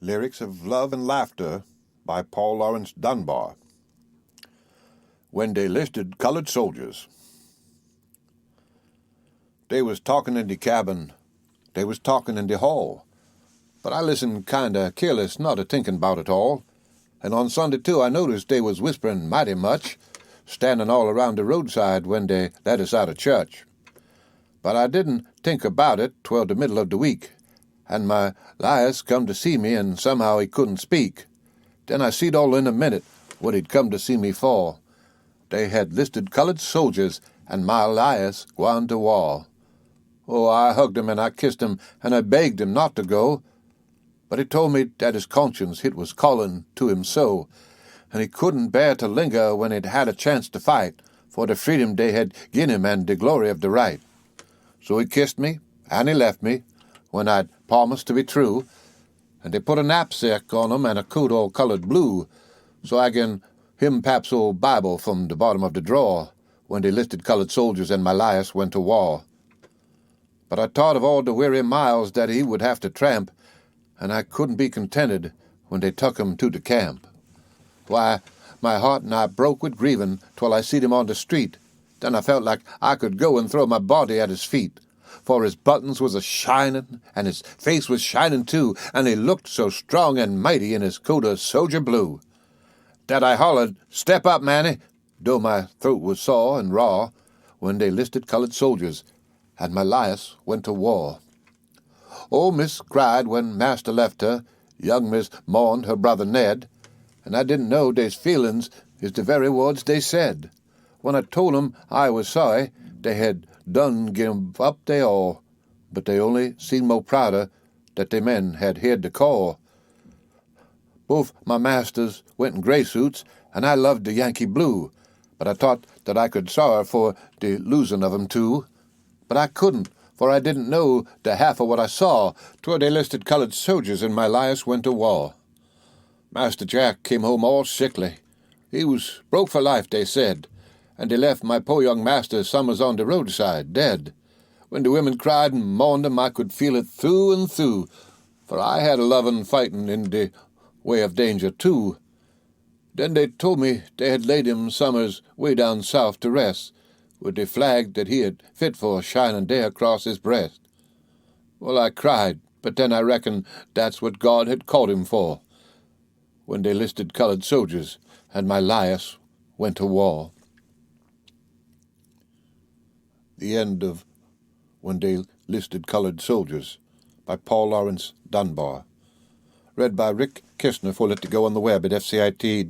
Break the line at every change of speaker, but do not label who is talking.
Lyrics of Love and Laughter by Paul Laurence Dunbar. When they listed colored soldiers. They was talking in the cabin, they was talking in the hall, but I listened kinda careless, not a-thinking 'bout it all. And on Sunday, too, I noticed they was whispering mighty much, standing all around the roadside when they let us out of church. But I didn't think about it 'twell the middle of the week, and my Lias come to see me, and somehow he couldn't speak. Then I seed all in a minute what he'd come to see me for. They had listed colored soldiers, and my Lias gone to war. Oh, I hugged him and I kissed him, and I begged him not to go. But he told me that his conscience it was calling to him so, and he couldn't bear to linger when he'd had a chance to fight for the freedom they had gi'n him and the glory of the right. So he kissed me, and he left me, when I'd promised to be true, and they put a knapsack on him and a coat all colored blue, so I can him pap's old Bible from the bottom of the drawer when they listed colored soldiers and my Lias went to war. But I thought of all the weary miles that he would have to tramp, and I couldn't be contented when they took him to the camp. Why, my heart and I broke with grieving 'twell I seed him on the street. Then I felt like I could go and throw my body at his feet, for his buttons was a-shining, and his face was shining too, and he looked so strong and mighty in his coat of soldier blue, that I hollered, "Step up, Manny," though my throat was sore and raw, when they listed colored soldiers, and my Lias went to war. Old Miss cried when Master left her, young Miss mourned her brother Ned, and I didn't know they's feelings is the very words they said. When I told 'em I was sorry, they had done give up they all, but they only seemed more prouder that they men had heard the call. Both my masters went in gray suits, and I loved the Yankee blue, but I thought that I could sorrow for the losing of 'em too. But I couldn't, for I didn't know the half of what I saw, 'twere they listed colored soldiers and my Lias went to war. Master Jack came home all sickly. He was broke for life, they said, and they left my poor young master summers on the roadside, dead. When the women cried and mourned him, I could feel it through and through, for I had a lovin' fightin' in the way of danger, too. Then they told me they had laid him summers way down south to rest, with the flag that he had fit for shinin' there across his breast. Well, I cried, but then I reckon that's what God had called him for, when they listed colored soldiers and my Lias went to war. The end of When They Listed Colored Soldiers by Paul Laurence Dunbar. Read by Rick Kistner for Let It Go on the web at fcit.usf.edu.